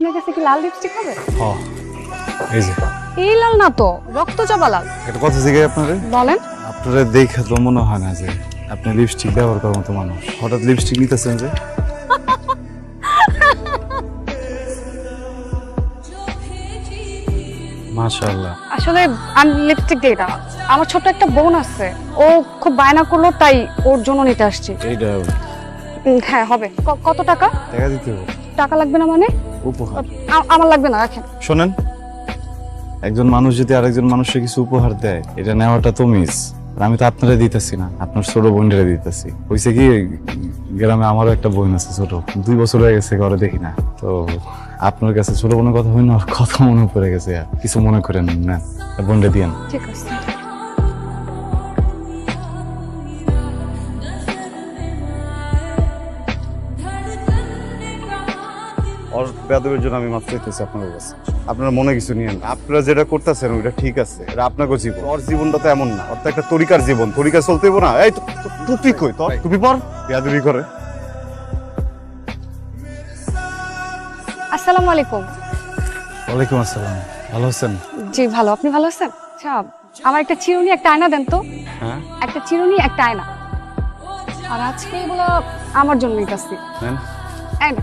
আপনার কাছে কি লাল লিপস্টিক হবে? হ্যাঁ এই যে এই লাল না তো, রক্তচাপা লাল। একটা কথা জিজ্ঞাসা আপনারে, বলেন। আপনারা দেখে তো মনে হয় না যে আপনি লিপস্টিক ব্যবহার করার মতো মানুষ। হঠাৎ লিপস্টিক নিতেছেন যে? মাশাআল্লাহ। আসলে আমি লিপস্টিক দিই না, আমার ছোট একটা বোন আছে, ও খুব বায়না করলো তাই ওর জন্য নিতে আসছি। এইটা হ্যাঁ হবে। কত টাকা? টাকা দিতে হবে। টাকা লাগবে না মানে? উপহার। আমার লাগবে না, রাখেন। শোনেন, একজন মানুষ যদি আরেকজন মানুষকে কিছু উপহার দেয়, এটা নেওয়াটা তো মিস। আমি তো আপনারা দিতেছি না, আপনার ছোট বোনটা দিতেছি। হয়েছে কি, গ্রামে আমারও একটা বোন আছে ছোট, 2 বছর হয়ে গেছে ঘরে দেখি না। তো আপনার কাছে ছোট বোনের কথা হই না, ওর কথা মনে পড়ে গেছে। কিছু মনে করেন না, বোনটা দিয়েন। ঠিক আছে। ওর বেয়াদবের জন্য আমি মাফ চাইতেছি আপনার কাছে। আপনার মনে কিছু নিয়েন না। আপনারা যেটা করতেছেন ওইটা ঠিক আছে, এটা আপনাকে জীবন। ওর জীবনটা তো এমন না, ওর তো একটা তরিকার জীবন, তরিকা চলতে হইব না। এই তো তুই কই তো টুপি পর, বেয়াদবি করে। আসসালামু আলাইকুম। ওয়ালাইকুম আসসালাম। ভালো আছেন? জি ভালো, আপনি ভালো আছেন? আচ্ছা, আমার একটা চিরুনি একটা আয়না দেন তো। হ্যাঁ একটা চিরুনি একটা আয়না। আর আজকে এগুলো আমার জন্য নিতেছি। নেন। আয়না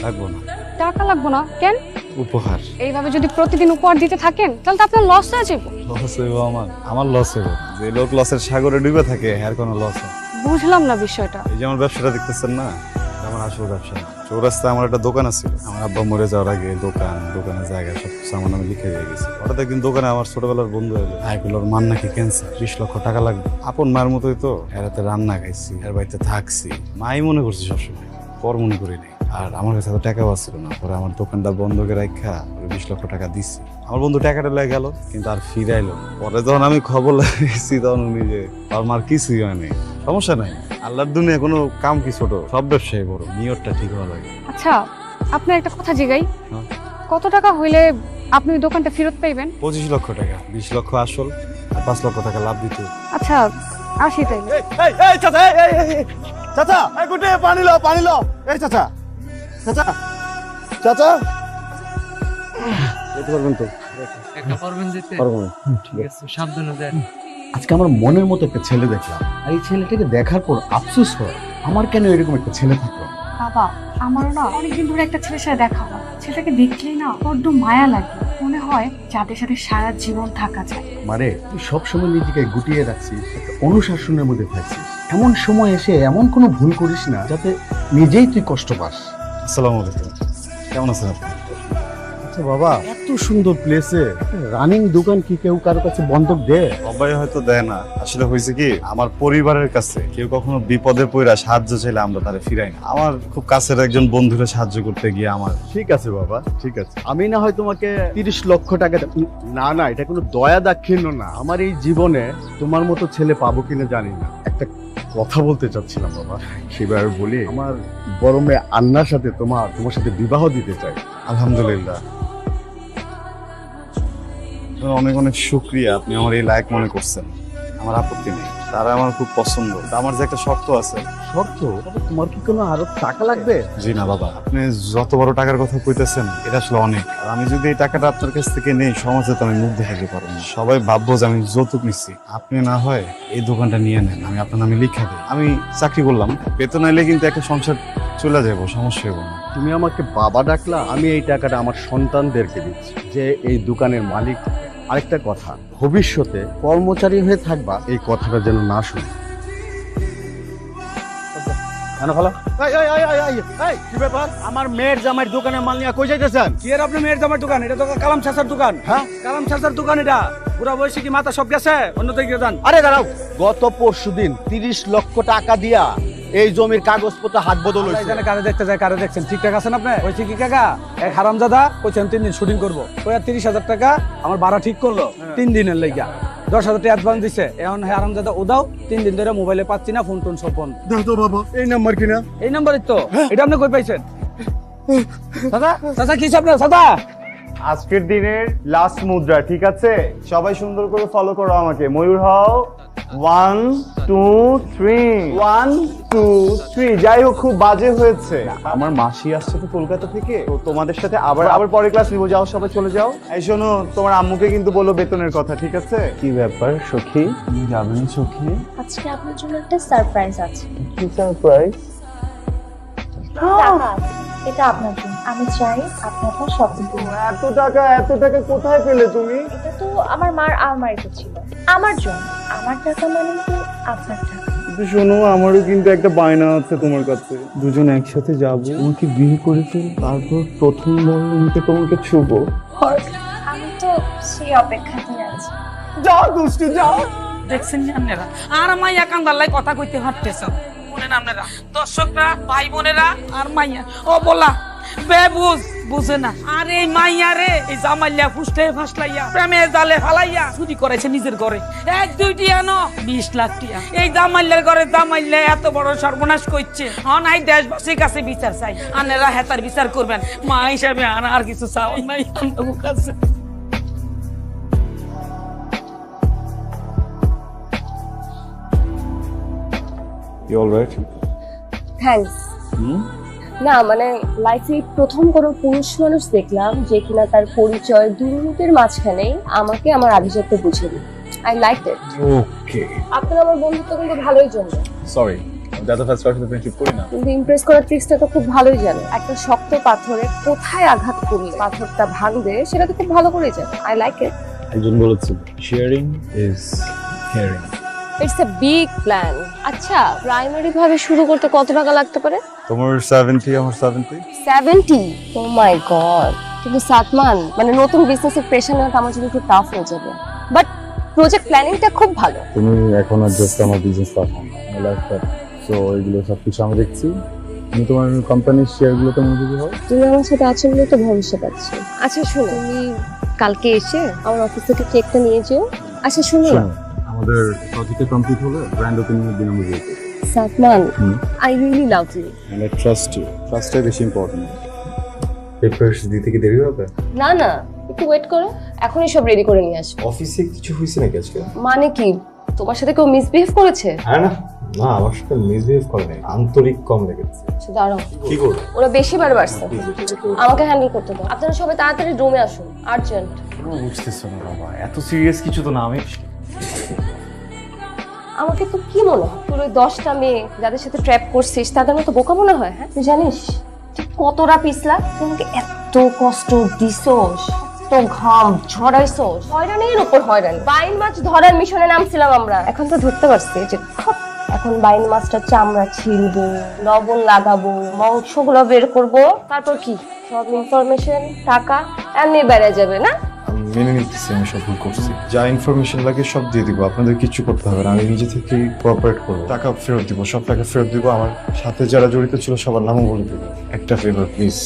লাগবো না। টাকা লাগবো না কেন? উপহার। এইভাবে যদি প্রতিদিন উপহার দিতে থাকেন তাহলে তো আপনার লস হয়ে যাবে। লস হইব আমার লস হইব। যে লোক লসের সাগরে ডুবে থাকে এর কোনো লস হয়? বুঝলাম না বিষয়টা। এই যে আমার ব্যবসাটা দেখতেছেন না, আমার আসল ব্যবসা না। চৌরাস্তায় আমার একটা দোকান আছে। আমার আব্বা মরে যাওয়ার আগে দোকানের জায়গা সবকিছু আমার নামে লিখে দিয়ে গেছে। হঠাৎ একদিন দোকানে আমার ছোটবেলার বন্ধু এলো। ভাইগুলোর মান নাকি ক্যান্সার, 20 লক্ষ টাকা লাগবে। আপন মায়ের মতোই তো, এরাতে রান্না খাইছি, এর বাড়িতে থাকছি, মাই মনে করছি সবসময়, পর মনে করি নাই। আর আমার কাছে তো টাকাও ছিল না। পরে আমার দোকানটা বন্ধ করে রাখা 20 লক্ষ টাকা দিচ্ছি। আমার বন্ধু টাকাটা লেগে গেল, কিন্তু আর ফিরাইলো না। পরে যখন আমি খবর লাগিয়েছি তখন উনি যে আর মার কিছুই হয়নি, সমস্যা নাই। আল্লাহর দুনিয়া কোনো কাম কি ছোট, সব ব্যবসায়ী বড়। নিয়তটা ঠিক হওয়া লাগে। আচ্ছা, আপনার একটা কথা জিগাই, হ্যাঁ। কত টাকা হইলে আপনি ওই দোকানটা ফেরত পাইবেন? 25 লক্ষ টাকা, 20 লক্ষ আসল আর 5 লক্ষ টাকা লাভ দিতে। আচ্ছা আসি তাইলে। চাচা, চাচা, গুটে পানি লো। এই চাচা, চাচা, চাচা, যেতে পারবেন তো? একটা পারবেন যেতে? পারবো না। ঠিক আছে, সাবধানে যান। আজকে আমার মনের মতো একটা ছেলে দেখলাম, আর এই ছেলেটাকে দেখার পর আফসোস হয় আমার কেন এরকম একটা ছেলে থাকলো। বাবা, আমারও না অনেকদিন ধরে একটা ছেলের সাথে দেখা হয়। ছেলেটাকে দেখলেই না বড্ড মায়া লাগে, মনে হয় যাদের সাথে সারা জীবন থাকা যায়। মারে, তুই সবসময় নিজেকে গুটিয়ে রাখছিস, একটা অনুশাসনের মধ্যে থাকছিস। এমন সময় এসে এমন কোনো ভুল করিস না যাতে নিজেই তুই কষ্ট পাস। আসসালামু আলাইকুম, কেমন আছেন আপনি? আচ্ছা বাবা, এত সুন্দর প্লেসে রানিং দোকান কি কেউ কারো কাছে বন্ধক দেয়? সবাই হয়তো দেয় না। আসলে হয়েছে কি, আমার পরিবারের কাছে কেউ কখনো বিপদে পড়া সাহায্য চাইলে আমরা তারে ফিরাই না। আমার খুব কাছের একজন বন্ধুরে সাহায্য করতে গিয়ে আমার। ঠিক আছে বাবা, ঠিক আছে। আমি না হয় তোমাকে 30 লক্ষ টাকা না না, এটা কোনো দয়া দাক্ষিণ্য না। আমার এই জীবনে তোমার মতো ছেলে পাবো কিনা জানি না। একটা কথা বলতে চাচ্ছিলাম বাবা, সেবার বলি, আমার বড় মেয়ে আন্নার সাথে তোমার সাথে বিবাহ দিতে চাই। আলহামদুলিল্লাহ, অনেক অনেক শুক্রিয়া, আপনি আমার এই লায়ক মনে করছেন। আমার আপত্তি নেই, তারা আমার খুব পছন্দ। আমার যে একটা শর্ত আছে। শর্ত? তোমার কি কোনো আরো টাকা লাগবে? জি না বাবা, আপনি যত বড় টাকার কথা কইতেছেন এটা আসলে অনেক। আর আমি যদি এই টাকাটা আপনার কাছ থেকে নেই, সমাজে তো আমি মুখ দেখাতে পারবো না। সবাই ভাববো যে আমি যৌতুক নিচ্ছি। আপনি না হয় এই দোকানটা নিয়ে নেন, আমি আপনার নামে লিখা দিই। আমি চাকরি করলাম, বেতন আইলে কিন্তু একটা সংসার চলে যাবো, সমস্যা হবে না। তুমি আমাকে বাবা ডাকলা, আমি এই টাকাটা আমার সন্তানদেরকে দিচ্ছি, যে এই দোকানের মালিক। আরেকটা কথা, ভবিষ্যতে কর্মচারী হয়ে থাকবা, এই কথাটা যেন না শুনি। কি ব্যাপার? আমার মেয়ের জামাইয়ের দোকানের মাল নিয়ে কই যাইতেছেন? কি আর আপনি মেয়ের জামার দোকান? এটা তো কালাম চাচার দোকান। হ্যাঁ, কালাম চাচার দোকান এটা। পুরা বয়সে কি মাথা সব গেছে? অন্য দিকে যান। আরে দাঁড়াও, গত পরশুদিন 30 লক্ষ টাকা দিয়া এই জমির কাগজপত্র হাত বদল হয়েছে। এখানে কারে দেখতে যায়, কারে দেখছেন? ঠিকঠাক আছেন আপনি? হয়েছে কি কাকা, এক হারামজাদা কইছেন 3 দিন শুটিং করবো, ওই 30,000 টাকা আমার ভাড়া ঠিক করলো 3 দিনের লাইগা। 10,000 টাকা অ্যাডভান্স দিছে। এখন হারামজাদা ওদাও 3 দিন ধরে মোবাইলে পাচ্ছি না, ফোন টোন সব বন্ধ। দেখো তো বাবা, এই নাম্বার কিনা? এই নাম্বারই তো। এটা আপনি কই পাইছেন? চাচা, চাচা কি আপনার? চাচা, আজকের দিনের লাস্ট মুদ্রা, ঠিক আছে? সবাই সুন্দর করে ফলো করো আমাকে। ময়ূর হও, 1 2 3 1 2 3 যাই হোক খুব বাজে হয়েছে। আমার মাসি আসছে তো কলকাতা থেকে, তো তোমাদের সাথে আবার পরে ক্লাস নিব। যাও সবাই চলে যাও। এই শোনো, তোমার আম্মুকে কিন্তু বলো বেতনের কথা, ঠিক আছে? কি ব্যাপার সখী, তুমি যাবেন সখী? আজকে আপনার জন্য একটা সারপ্রাইজ আছে। কি সারপ্রাইজ? টাকা আছে। এটা আপনার জন্য। আমি চাই আপনি আপনার শপিং করুন। এত টাকা কোথায় পেলে তুমি? এটা তো আমার মার আলমারিতে ছিল। আমার জন্য। আমার টাকা মানে তো আপনার টাকা। শোনো, আমারও কিন্তু একটা বায়না আছে তোমার কাছে। দুজন একসাথে যাব, তোমাকে বিয়ে করে ফেল, তারপর প্রথমবার মুখে তোমাকে ছুবো। আমি তো সেই অপেক্ষাতেই আছি। যাও দুষ্টু যাও। দেখছেন নি আপনারা আর মাইয়া কান্দাল্লাই কথা কইতে হাঁটতেছ শুনেন আপনারা দর্শকরা ভাই বোনেরা আর মাইয়া ও বলা বেবুজ বুঝে না আর এই মাইয়া রে এই জামাইয়া ফুসলে ফাসলাইয়া প্রেমে জালে ফালাইয়া চুরি করেছে নিজের ঘরে 1-2 টিয়া ন 20 লাখ টিয়া এই জামাইয়ার ঘরে জামাইয়া এত বড় সর্বনাশ করছে অনাই দেশবাসীর কাছে বিচার চাই আনেরা হেতার বিচার করবেন মা হিসাবে আর কিছু চাও নাই আমার কাছে। You all right? থ্যাঙ্কস। না মানে লাইফে প্রথম কোনো পুরুষ মানুষ দেখলাম যে কিনা তার পরিচয় দুর্নীতির মাঝখানেই আমাকে আমার আভিজাত্য বুঝে দিল। I like it. ওকে, আপনার আমার বন্ধুত্ব কিন্তু ভালোই জন্য, সরি দাদা ফার্স্ট কার সাথে ফ্রেন্ডশিপ করি না। কিন্তু ইমপ্রেস করার ট্রিক্সটা তো খুব ভালোই জানে। একটা শক্ত পাথরে কোথায় আঘাত করলে পাথরটা ভাঙবে সেটা তো খুব ভালো করে জানে। I like it. একজন বলেছিল sharing is caring. It's a big plan. আচ্ছা, প্রাইমারি ভাবে শুরু করতে কত টাকা লাগতে পারে? তোমার 70, আমার 70। 70? ও মাই গড। কিন্তু সাতমান মানে নতুন বিজনেসের প্রেশার নেওয়াটা আমার জন্য একটু টাফ হয়ে যাবে, বাট প্রজেক্ট প্ল্যানিংটা খুব ভালো। তুমি এখন আর জাস্ট আমার বিজনেস পার্টনার, আমার লাইফ পার্টনার, সো এগুলো সব কিছু আমি দেখছি। তুমি তোমার কোম্পানির শেয়ারগুলোতে মনোযোগী হও। তুমি আমার সাথে আছো বলে তো ভবিষ্যৎ আছে। আচ্ছা শোনো, তুমি কালকে এসে আমার অফিস থেকে কেকটা নিয়ে যেও। আচ্ছা শোনো না, আমাদের প্রজেক্ট কমপ্লিট হলে গ্র্যান্ড ওপেনিং এর দিন আমরা বিয়ে করব। সাতমান, I really love you and I trust you. ট্রাস্টটাই বেশি ইম্পর্টেন্ট। পেপারস দিতে কি দেরি হবে? না না, একটু ওয়েট করো, এখনই সব রেডি করে নিয়ে আসবো। অফিসে কিছু হয়েছে নাকি আজকে? মানে কি, তোমার সাথে কেউ মিসবিহেভ করেছে? হ্যাঁ না না, আমার সাথে মিসবিহেভ করে নাই, আন্তরিক কম লেগেছে। আচ্ছা দাঁড়াও, কি করবে? ওরা বেশি বার বাড়ছে, আমাকে হ্যান্ডেল করতে দাও। আপনারা সবাই তাড়াতাড়ি রুমে আসুন, আর্জেন্ট। বুঝতেছো না বাবা, এত সিরিয়াস কিছু তো না। আমি আমাকে তো কি মনে হয় তোর ওই 10টা মেয়ে যাদের সাথে ট্র্যাপ করছিস তাদের মতো বোকা মনে হয়? হ্যাঁ, তুই জানিস তুই কতটা পিছলা? তোমাকে এত কষ্ট দিছোস, এত ঘাম ঝরাইছোস, হয়রানির উপর হয়রানি। বাইন মাছ ধরার মিশনে নামছিলাম আমরা, এখন তো ধরতে পারছি যে খপ। এখন বাইন মাছটা চামড়া ছিলবো, লবণ লাগাবো, মাংসগুলো বের করবো, তারপর কি সব ইনফরমেশন টাকা এমনি বেড়ে যাবে না? আমি মেনে নিতেছি আমি সব ভুল করছি। যা ইনফরমেশন লাগে সব দিয়ে দিব, আপনাদের কিছু করতে হবে না। আমি নিজে থেকেই কোঅপারেট করবো, টাকা ফেরত দিব, সব টাকা ফেরত দিব। আমার সাথে যারা জড়িত ছিল সবার নামও বলে দিব। একটা ফেভার প্লিজ,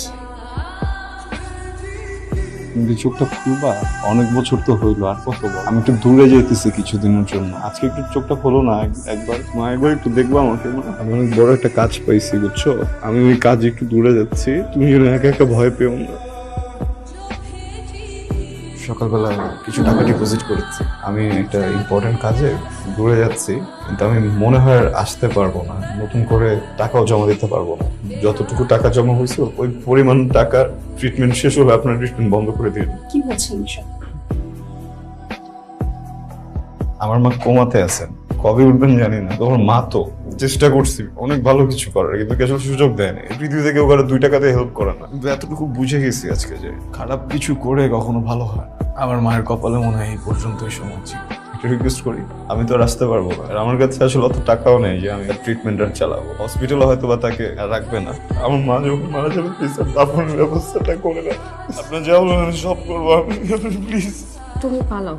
কিন্তু চোখটা খুলবা। অনেক বছর তো হইলো, আর কত বল। আমি একটু দূরে যেতেছি কিছুদিনের জন্য, আজকে একটু চোখটা খোলো না একবার। মা একবার একটু দেখবা আমাকে। আমি অনেক বড় একটা কাজ পাইছি বুঝছো, আমি ওই কাজে একটু দূরে যাচ্ছি, তুমি যেন একা একা ভয় পেও না। সকালবেলা কিছু টাকা ডিপোজিট করেছি, আমি একটা ইম্পর্টেন্ট কাজে দূরে যাচ্ছি, কিন্তু আমি মনে হয় আর আসতে পারবো না, নতুন করে টাকাও জমা দিতে পারবো না। যতটুকু টাকা জমা হয়েছে ওই পরিমাণ টাকার ট্রিটমেন্ট শেষ হলে আপনার ট্রিটমেন্ট বন্ধ করে দিন। কি বলছেন এসব? আমার মা কোমাতে আছেন, কবে উঠবেন জানি না। তোমার মা তো চেষ্টা করছি অনেক ভালো কিছু করার, কিন্তু কেউ সুযোগ দেয় না। পৃথিবীতে কেউ কারো 2 টাকাতে হেল্প করে না। কিন্তু এতটুকু বুঝে গেছি আজকে যে খারাপ কিছু করে কখনো ভালো হয় না। আমার মায়ের কপালে মনে হয় এই পর্যন্তই সময় ছিল। একটু রিকোয়েস্ট করি, আমি তো আর আসতে পারবো না, আর আমার কাছে আসলে অত টাকাও নেই যে আমি ট্রিটমেন্ট আর চালাবো। হসপিটালে হয়তো বা তাকে আর রাখবে না। আমার মা যখন মারা যাবে প্লিজ দাফনের ব্যবস্থাটা করে দেন। আপনার যা বলেন আমি সব করবো, আপনি প্লিজ। তুমি পালাও,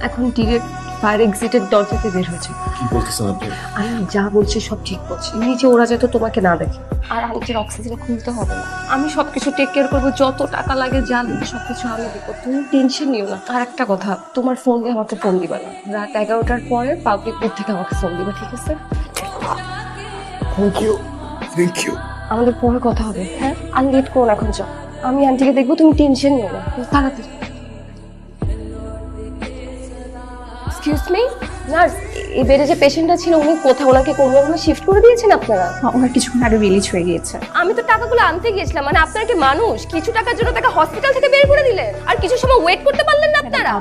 এখন ডিরেক্ট ফায়ার এক্সিটের দরজাতে বের হয়েছে। কি বলতেছেন আপনি? আমি যা বলছি সব ঠিক বলছি, নিচে ওরা যাতে তোমাকে না দেখে। আর আনিকের অক্সিজেন খুলতে হবে না, আমি সবকিছু টেক কেয়ার করবো, যত টাকা লাগে যা লাগে সবকিছু আমি দেবো, তুমি টেনশন নিও না। আর একটা কথা, তোমার ফোন দিয়ে আমাকে ফোন দিবা না, রাত 11টার পরে পাবলিক বুথ থেকে আমাকে ফোন দিবা, ঠিক আছে? Thank you, thank you. আমাদের পরে কথা হবে, হ্যাঁ? আর লেট করো না, এখন যাও। আমি আন্টিকে দেখবো, তুমি টেনশন নিও না, তাড়াতাড়ি। এক্সকিউজ মি নার্স, এই বেডে যে পেশেন্টটা ছিল উনি কোথাও, ওনাকে কোনো রকম শিফট করে দিয়েছেন আপনারা? ওনার কিছুক্ষণ আগে রিলিজ হয়ে গিয়েছে। আমি তো টাকাগুলো আনতে গিয়েছিলাম, মানে আপনারা কি মানুষ? কিছু টাকার জন্য তাকে হসপিটাল থেকে বের করে দিলেন আর কিছু সময় ওয়েট করতে পারলেন না আপনারা?